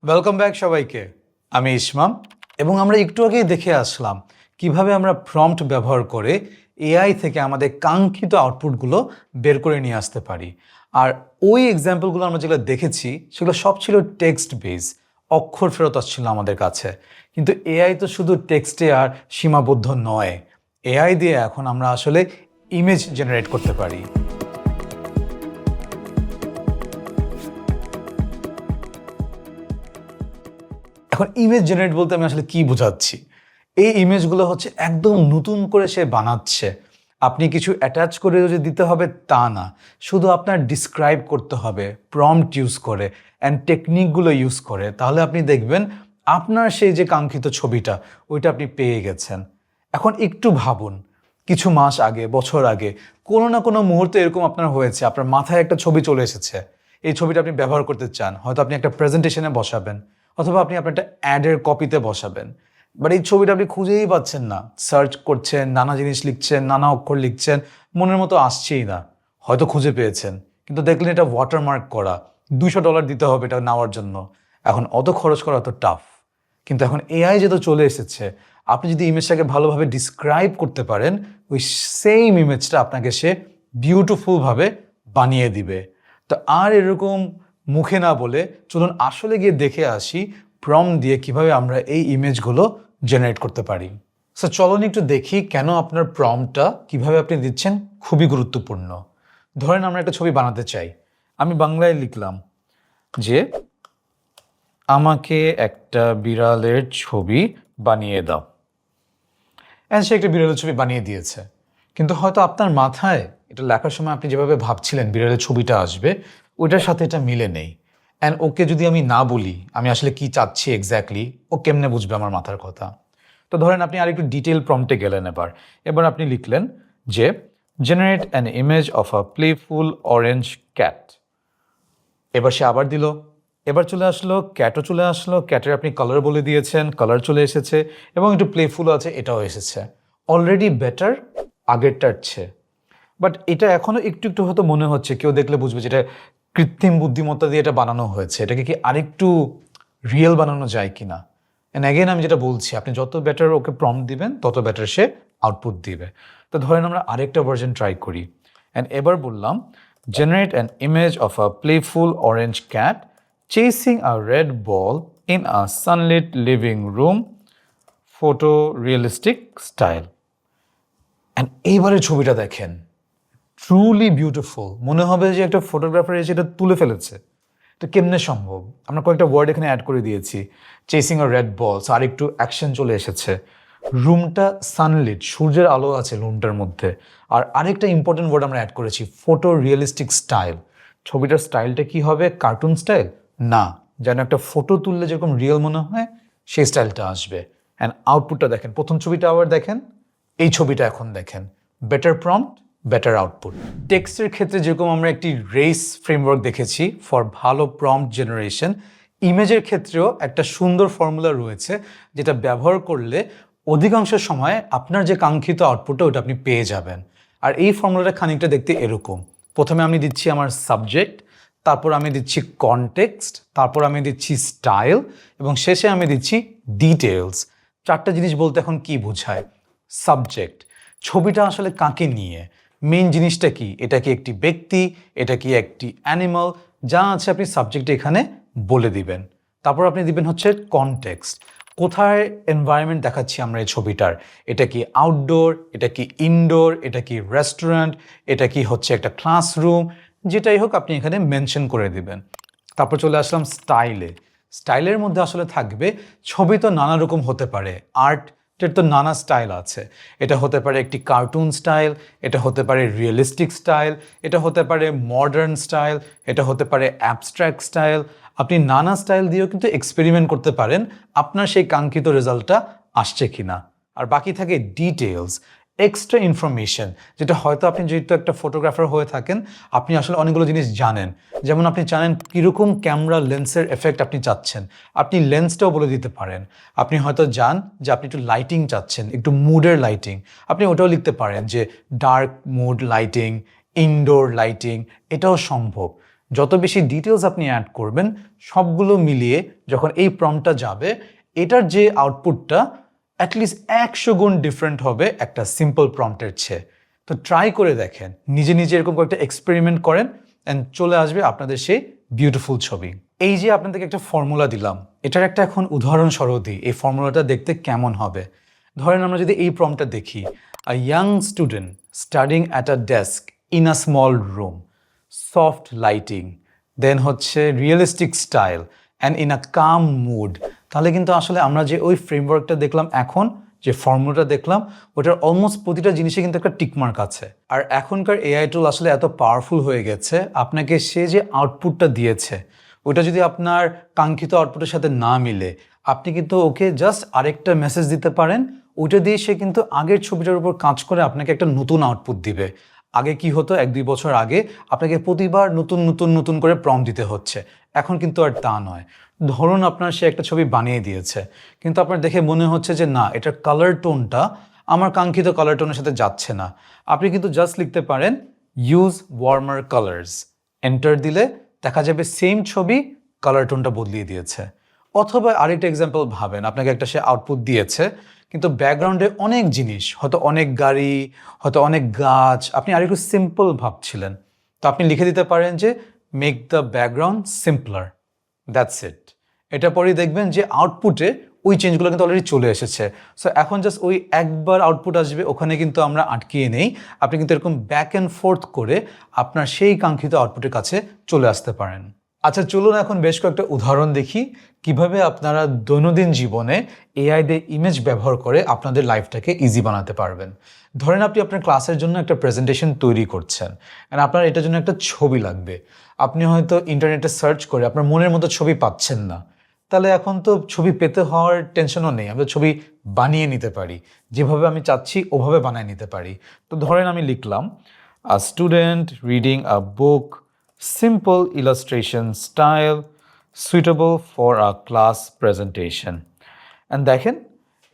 Welcome back সবাইকে। আমি ইসমাম এবং আমরা একটু আগেই দেখে আসলাম কিভাবে আমরা প্রম্পট ব্যবহার করে এআই থেকে আমাদের কাঙ্ক্ষিত আউটপুটগুলো বের করে নিয়ে আসতে পারি। আর ওই এক্সাম্পলগুলো আমরা যেগুলো দেখেছি সেগুলো সব ছিল টেক্সট বেস, অক্ষর ফেরত আসছিল আমাদের কাছে। কিন্তু এআই তো শুধু টেক্সটে আর সীমাবদ্ধ নয়, এআই দিয়ে এখন আমরা আসলে ইমেজ জেনারেট করতে পারি। এখন ইমেজ জেনারেট বলতে আমি আসলে কি বোঝাচ্ছি? এই ইমেজগুলো হচ্ছে একদম নতুন করে সে বানাচ্ছে। আপনি কিছু অ্যাটাচ করে যে দিতে হবে তা না, শুধু আপনার ডিসক্রাইব করতে হবে প্রম্পট ইউজ করে অ্যান্ড টেকনিকগুলো ইউজ করে, তাহলে আপনি দেখবেন আপনার সেই যে কাঙ্ক্ষিত ছবিটা ওইটা আপনি পেয়ে গেছেন। এখন একটু ভাবুন, কিছু মাস আগে, বছর আগে কোনো না কোনো মুহূর্তে এরকম আপনার হয়েছে, আপনার মাথায় একটা ছবি চলে এসেছে, এই ছবিটা আপনি ব্যবহার করতে চান, হয়তো আপনি একটা প্রেজেন্টেশনে বসাবেন অথবা আপনি আপনার একটা অ্যাডের কপিতে বসাবেন, বাট এই ছবিটা আপনি খুঁজেই পাচ্ছেন না, সার্চ করছেন, নানা জিনিস লিখছেন, নানা অক্ষর লিখছেন, মনের মতো আসছেই না। হয়তো খুঁজে পেয়েছেন, কিন্তু দেখলেন এটা ওয়াটারমার্ক করা, $200 দিতে হবে এটা নেওয়ার জন্য। এখন অত খরচ করা তো টাফ। কিন্তু এখন এআই যেহেতু চলে এসেছে, আপনি যদি ইমেজটাকে ভালোভাবে ডিসক্রাইব করতে পারেন, ওই সেম ইমেজটা আপনাকে সে বিউটিফুলভাবে বানিয়ে দিবে। তো আর এরকম মুখে না বলে চলুন আসলে গিয়ে দেখে আসি প্রম্পট দিয়ে কিভাবে আমরা এই ইমেজগুলো জেনারেট করতে পারি। সো চলুন একটু দেখি কেন আপনার প্রম্পটটা কিভাবে আপনি দিচ্ছেন খুবই গুরুত্বপূর্ণ। ধরেন আমরা একটা ছবি বানাতে চাই, আমি বাংলায় লিখলাম যে আমাকে একটা বিড়ালের ছবি বানিয়ে দাও, অ্যান্ড সে একটা বিড়ালের ছবি বানিয়ে দিয়েছে। কিন্তু হয়তো আপনার মাথায় এটা লেখার সময় আপনি যেভাবে ভাবছিলেন বিড়ালের ছবিটা আসবে, ওইটার সাথে এটা মিলে নেই। অ্যান্ড ওকে যদি আমি না বলি আমি আসলে কি চাচ্ছি এক্স্যাক্টলি, ও কেমনে বুঝবে আমার মাথার কথা? তো ধরেন আপনি আর একটু ডিটেল প্রম্পটে গেলেন। এবার আপনি লিখলেন যে generate an image of a playful orange cat. এবার সে আবার দিল, এবার চলে আসলো ক্যাটও চলে আসলো, ক্যাটের আপনি কালার বলে দিয়েছেন, কালার চলে এসেছে এবং একটু প্লেফুলও আছে, এটাও এসেছে। অলরেডি বেটার আগেরটার চেয়ে। বাট এটা এখনও একটু একটু হয়তো মনে হচ্ছে, কেউ দেখলে বুঝবে যেটা কৃত্রিম বুদ্ধিমত্তা দিয়ে এটা বানানো হয়েছে, এটাকে কি আরেকটু রিয়েল বানানো যায় কিনা। অ্যান্ড অ্যাগেন আমি যেটা বলছি, আপনি যত বেটার ওকে প্রম্পট দিবেন তত বেটার সে আউটপুট দিবে। তো ধরেন আমরা আরেকটা ভার্জন ট্রাই করি। অ্যান্ড এবার বললাম generate an image of a playful orange cat chasing a red ball in a sunlit living room, photo realistic style. And এইবারের ছবিটা দেখেন, ট্রুলি বিউটিফুল, মনে হবে যে একটা ফটোগ্রাফার এসে এটা তুলে ফেলেছে। তো কেমনে সম্ভব? আমরা কয়েকটা ওয়ার্ড এখানে অ্যাড করে দিয়েছি, চেসিং আ রেড বল, আর একটু অ্যাকশন চলে এসেছে। রুমটা সানলিট, সূর্যের আলো আছে রুমটার মধ্যে। আর আরেকটা ইম্পর্টেন্ট ওয়ার্ড আমরা অ্যাড করেছি, ফটো রিয়েলিস্টিক স্টাইল। ছবিটার স্টাইলটা কি হবে? কার্টুন স্টাইল না, যেন একটা ফটো তুললে যেরকম রিয়েল মনে হয় সেই স্টাইলটা আসবে। অ্যান্ড আউটপুটটা দেখেন, প্রথম ছবিটা আবার দেখেন, এই ছবিটা এখন দেখেন। Better prompt, better output. টেক্সটের ক্ষেত্রে যেরকম আমরা একটি রেস ফ্রেমওয়ার্ক দেখেছি ফর ভালো প্রম্পট জেনারেশন, ইমেজের ক্ষেত্রেও একটা সুন্দর ফর্মুলা রয়েছে যেটা ব্যবহার করলে অধিকাংশ সময় আপনার যে কাঙ্ক্ষিত আউটপুটটা ওটা আপনি পেয়ে যাবেন। আর এই ফর্মুলাটা খানিকটা দেখতে এরকম। প্রথমে আমি দিচ্ছি আমার সাবজেক্ট, তারপর আমি দিচ্ছি কনটেক্সট, তারপর আমি দিচ্ছি স্টাইল এবং শেষে আমি দিচ্ছি ডিটেলস। চারটা জিনিস বলতে এখন কি বোঝায়? সাবজেক্ট, ছবিটা আসলে কাকে নিয়ে, মেইন জিনিসটা কি, এটা কি একটি ব্যক্তি, এটা কি একটি অ্যানিমাল, যা আছে আপনি সাবজেক্টে এখানে বলে দিবেন। তারপর আপনি দিবেন হচ্ছে কনটেক্সট, কোথায় এনভায়রনমেন্ট দেখাচ্ছি আমরা এই ছবিটার, এটা কি আউটডোর, এটা কি ইনডোর, এটা কি রেস্টুরেন্ট, এটা কি হচ্ছে একটা ক্লাসরুম, যেটাই হোক আপনি এখানে মেনশন করে দিবেন। তারপর চলে আসলাম স্টাইলে। স্টাইলের মধ্যে আসলে থাকবে, ছবি তো নানা রকম হতে পারে, আর্টের তো নানা স্টাইল আছে। এটা হতে পারে একটি কার্টুন স্টাইল, এটা হতে পারে রিয়েলিস্টিক স্টাইল, এটা হতে পারে মডার্ন স্টাইল, এটা হতে পারে অ্যাবস্ট্রাক্ট স্টাইল। আপনি নানা স্টাইল দিয়েও কিন্তু এক্সপেরিমেন্ট করতে পারেন আপনার সেই কাঙ্ক্ষিত রেজাল্টটা আসছে কিনা। আর বাকি থাকে ডিটেলস, এক্সট্রা ইনফরমেশন, যেটা হয়তো আপনি যেহেতু একটা ফটোগ্রাফার হয়ে থাকেন আপনি আসলে অনেকগুলো জিনিস জানেন। যেমন আপনি জানেন কীরকম ক্যামেরা লেন্সের এফেক্ট আপনি চাচ্ছেন, আপনি লেন্সটাও বলে দিতে পারেন। আপনি হয়তো জান যে আপনি একটু লাইটিং চাচ্ছেন, একটু মুডের লাইটিং, আপনি ওটাও লিখতে পারেন যে dark mood lighting, indoor lighting, এটাও সম্ভব। যত বেশি ডিটেলস আপনি অ্যাড করবেন সবগুলো মিলিয়ে যখন এই প্রম্পটটা যাবে এটার যে আউটপুটটা অ্যাটলিস্ট 100 গুণ ডিফারেন্ট হবে একটা সিম্পল প্রম্পটের চেয়ে। তো ট্রাই করে দেখেন, নিজে নিজে এরকম একটা এক্সপেরিমেন্ট করেন অ্যান্ড চলে আসবে আপনাদের সেই বিউটিফুল ছবি। এই যে আপনাদেরকে একটা ফর্মুলা দিলাম, এটার একটা এখন উদাহরণস্বরূপ দিই এই ফর্মুলাটা দেখতে কেমন হবে। ধরেন আমরা যদি এই প্রম্পটটা দেখি, a young student studying at a desk in a small room, soft lighting, then হচ্ছে realistic style and in a calm mood, তাহলে কিন্তু আসলে আমরা যে ওই ফ্রেমওয়ার্কটা দেখলাম এখন, যে ফর্মুলাটা দেখলাম, ওটার অলমোস্ট প্রতিটা জিনিসে কিন্তু একটা টিকমার্ক আছে। আর এখনকার এআই টুল আসলে এত পাওয়ারফুল হয়ে গেছে, আপনাকে সে যে আউটপুটটা দিয়েছে ওটা যদি আপনার কাঙ্ক্ষিত আউটপুটের সাথে না মিলে, আপনি কিন্তু ওকে জাস্ট আরেকটা মেসেজ দিতে পারেন, ওইটা দিয়ে সে কিন্তু আগের ছবিটার উপর কাজ করে আপনাকে একটা নতুন আউটপুট দিবে। আগে কি হতো, 1-2 বছর আগে আপনাকে প্রতিবার নতুন নতুন নতুন করে প্রম্পট দিতে হচ্ছে, এখন কিন্তু আর তা নয়। ধরুন আপনার সে একটা ছবি বানিয়ে দিয়েছে, কিন্তু আপনার দেখে মনে হচ্ছে যে না, এটার কালার টোনটা আমার কাঙ্ক্ষিত কালার টোনের সাথে যাচ্ছে না, আপনি কিন্তু জাস্ট লিখতে পারেন ইউজ ওয়ার্মার কালার্স, এন্টার দিলে দেখা যাবে সেম ছবি কালার টোনটা বদলিয়ে দিয়েছে। অথবা আরেকটা এক্সাম্পল ভাবেন, আপনাকে একটা সে আউটপুট দিয়েছে কিন্তু ব্যাকগ্রাউন্ডে অনেক জিনিস, হয়তো অনেক গাড়ি, হয়তো অনেক গাছ, আপনি আরেকটু সিম্পল ভাবছিলেন, তো আপনি লিখে দিতে পারেন যে make the background simpler, that's it. এটা পরেই দেখবেন যে আউটপুটে ওই চেঞ্জগুলো কিন্তু অলরেডি চলে এসেছে। সো এখন জাস্ট ওই একবার আউটপুট আসবে, ওখানে কিন্তু আমরা আটকিয়ে নেই, আপনি কিন্তু এরকম ব্যাক অ্যান্ড ফোর্থ করে আপনার সেই কাঙ্ক্ষিত আউটপুটের কাছে চলে আসতে পারেন। আচ্ছা চলুন এখন বেশ কয়েকটা উদাহরণ দেখি কিভাবে আপনারা দৈনন্দিন জীবনে এআই দিয়ে ইমেজ ব্যবহার করে আপনাদের লাইফটাকে ইজি বানাতে পারবেন। ধরেন আপনি আপনার ক্লাসের জন্য একটা প্রেজেন্টেশন তৈরি করছেন, অ্যান্ড আপনার এটার জন্য একটা ছবি লাগবে। আপনি হয়তো ইন্টারনেটে সার্চ করে আপনার মনের মতো ছবি পাচ্ছেন না, তাহলে এখন তো ছবি পেতে হওয়ার টেনশনও নেই, আমরা ছবি বানিয়ে নিতে পারি, যেভাবে আমি চাচ্ছি ওভাবে বানিয়ে নিতে পারি। তো ধরেন আমি লিখলাম আ student reading a book, simple illustration style, suitable for a class presentation, and দেখেন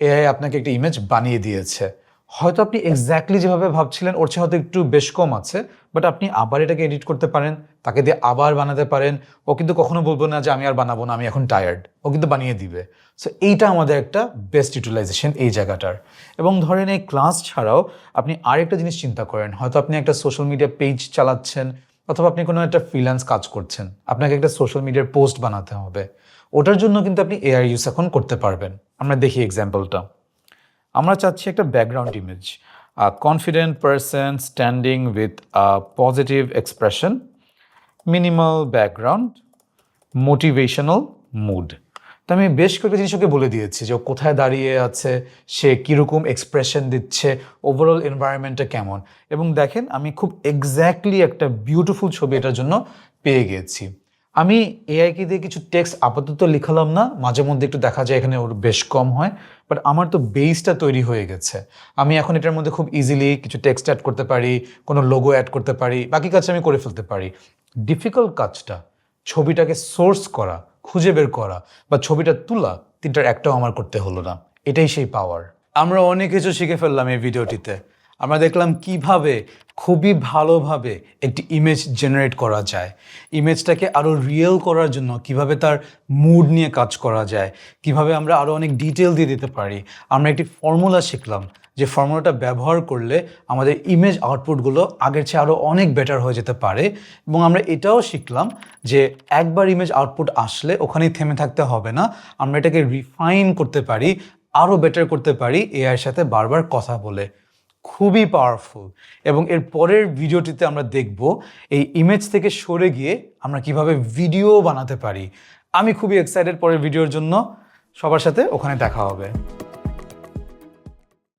এআই আপনাকে একটা ইমেজ বানিয়ে দিয়েছে। হয়তো আপনি এক্স্যাক্টলি যেভাবে ভাবছিলেন ওর চেয়ে হয়তো একটু বেশ কম আছে, বাট আপনি আবার এটাকে এডিট করতে পারেন, তাকে দিয়ে আবার বানাতে পারেন। ও কিন্তু কখনো বলবো না যে আমি আর বানাবো না, আমি এখন টায়ার্ড, ও কিন্তু বানিয়ে দিবে। সো এইটা আমাদের একটা বেস্ট ইউটিলাইজেশন এই জায়গাটার। এবং ধরেন এই ক্লাস ছাড়াও আপনি আরেকটা জিনিস চিন্তা করেন, হয়তো আপনি একটা সোশ্যাল মিডিয়া পেজ চালাচ্ছেন, অথবা আপনি কোনো একটা ফ্রিল্যান্স কাজ করছেন, আপনাকে একটা সোশ্যাল মিডিয়ার পোস্ট বানাতে হবে, ওটার জন্য কিন্তু আপনি এআই ইউজ এখন করতে পারবেন। আমরা দেখি এক্সাম্পলটা। আমরা চাচ্ছি একটা background image, confident person standing with a positive expression, minimal background, motivational mood. তো আমি বেশ কয়েকটা জিনিস ওকে বলে দিয়েছি যে ও কোথায় দাঁড়িয়ে আছে, সে কীরকম এক্সপ্রেশন দিচ্ছে, ওভারঅল এনভায়রনমেন্টটা কেমন, এবং দেখেন আমি খুব এক্স্যাক্টলি একটা বিউটিফুল ছবি এটার জন্য পেয়ে গেছি। আমি এআইকে দিয়ে কিছু টেক্সট আপাতত লিখালাম না, মাঝে মধ্যে একটু দেখা যায় এখানে ওর বেশ কম হয়, বাট আমার তো বেসটা তৈরি হয়ে গেছে। আমি এখন এটার মধ্যে খুব ইজিলি কিছু টেক্সট অ্যাড করতে পারি, কোনো লোগো অ্যাড করতে পারি, বাকি কাজ আমি করে ফেলতে পারি। ডিফিকাল্ট কাজটা, ছবিটাকে সোর্স করা, খুঁজে বের করা বা ছবিটা তোলা, তিনটার একটাও আমার করতে হলো না। এটাই সেই পাওয়ার। আমরা অনেক কিছু শিখে ফেললাম এই ভিডিওটিতে। আমরা দেখলাম কিভাবে খুবই ভালোভাবে একটি ইমেজ জেনারেট করা যায়, ইমেজটাকে আরও রিয়েল করার জন্য কিভাবে তার মুড নিয়ে কাজ করা যায়, কিভাবে আমরা আরও অনেক ডিটেল দিয়ে দিতে পারি। আমরা একটি ফর্মুলা শিখলাম, যে ফর্মুলাটা ব্যবহার করলে আমাদের ইমেজ আউটপুটগুলো আগের চেয়ে আরও অনেক বেটার হয়ে যেতে পারে। এবং আমরা এটাও শিখলাম যে একবার ইমেজ আউটপুট আসলে ওখানেই থেমে থাকতে হবে না, আমরা এটাকে রিফাইন করতে পারি, আরও বেটার করতে পারি এআইয়ের সাথে বারবার কথা বলে। খুবই পাওয়ারফুল। এবং এর পরের ভিডিওটিতে আমরা দেখব এই ইমেজ থেকে সরে গিয়ে আমরা কিভাবে ভিডিও বানাতে পারি। আমি খুবই এক্সাইটেড পরের ভিডিওর জন্য। সবার সাথে ওখানে দেখা হবে।